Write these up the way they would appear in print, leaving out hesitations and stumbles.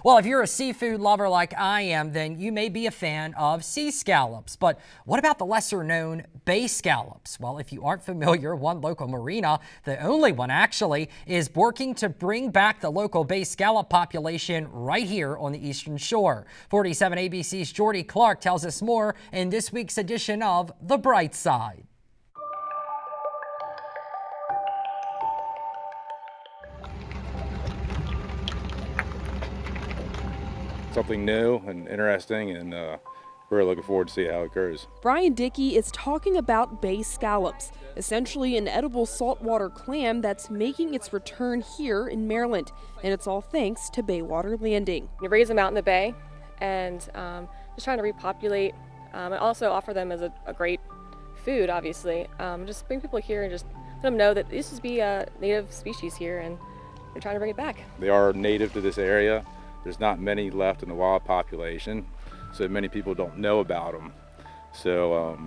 Well, if you're a seafood lover like I am, then you may be a fan of sea scallops. But what about the lesser known bay scallops? Well, if you aren't familiar, one local marina, the only one actually, is working to bring back the local bay scallop population right here on the Eastern Shore. 47 ABC's Jordy Clark tells us more in this week's edition of The Bright Side. Something new and interesting, and we're looking forward to see how it goes. Brian Dickey is talking about bay scallops, essentially an edible saltwater clam that's making its return here in Maryland, and it's all thanks to Baywater Landing. You raise them out in the bay and just trying to repopulate and also offer them as a great food, obviously. Just bring people here and just let them know that this is a native species here and they're trying to bring it back. They are native to this area. There's not many left in the wild population, so many people don't know about them. So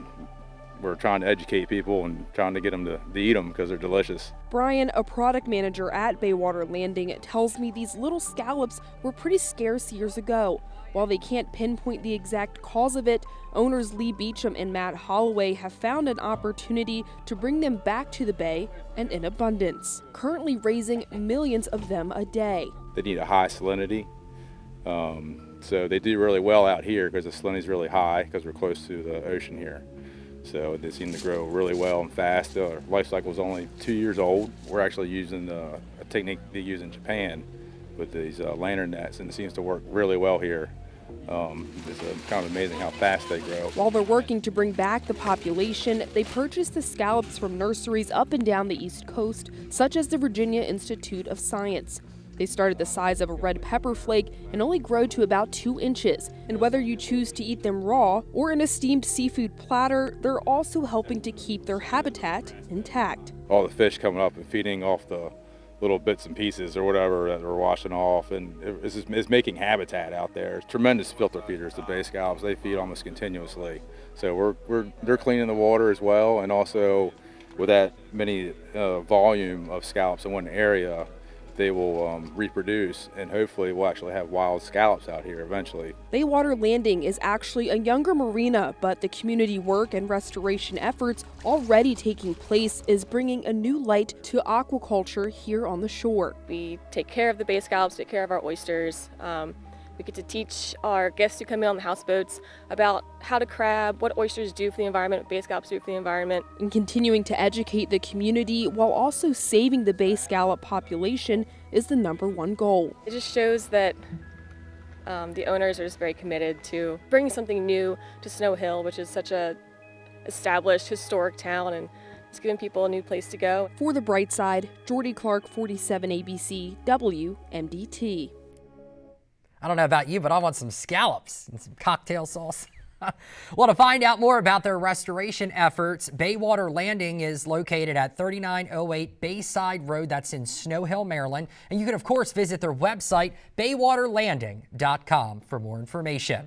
we're trying to educate people and trying to get them to eat them because they're delicious. Brian, a product manager at Baywater Landing, tells me these little scallops were pretty scarce years ago. While they can't pinpoint the exact cause of it, owners Lee Beecham and Matt Holloway have found an opportunity to bring them back to the bay and in abundance, currently raising millions of them a day. They need a high salinity. So they do really well out here because the salinity is really high because we're close to the ocean here. So they seem to grow really well and fast. Their life cycle is only 2 years old. We're actually using a technique they use in Japan with these lantern nets, and it seems to work really well here. It's kind of amazing how fast they grow. While they're working to bring back the population, they purchase the scallops from nurseries up and down the East Coast, such as the Virginia Institute of Science. They start at the size of a red pepper flake and only grow to about 2 inches. And whether you choose to eat them raw or in a steamed seafood platter, they're also helping to keep their habitat intact. All the fish coming up and feeding off the little bits and pieces or whatever that we're washing off, and it's making habitat out there. It's tremendous filter feeders, the bay scallops. They feed almost continuously. So they're cleaning the water as well, and also with that many volume of scallops in one area, they will reproduce, and hopefully we'll actually have wild scallops out here eventually. Baywater Landing is actually a younger marina, but the community work and restoration efforts already taking place is bringing a new light to aquaculture here on the shore. We take care of the bay scallops, take care of our oysters. We get to teach our guests who come in on the houseboats about how to crab, what oysters do for the environment, what bay scallops do for the environment. And continuing to educate the community while also saving the bay scallop population is the #1 goal. It just shows that the owners are just very committed to bringing something new to Snow Hill, which is such a established historic town, and it's giving people a new place to go. For The Bright Side, Jordy Clark, 47 ABC, WMDT. I don't know about you, but I want some scallops and some cocktail sauce. Well, to find out more about their restoration efforts, Baywater Landing is located at 3908 Bayside Road. That's in Snow Hill, Maryland. And you can, of course, visit their website, baywaterlanding.com, for more information.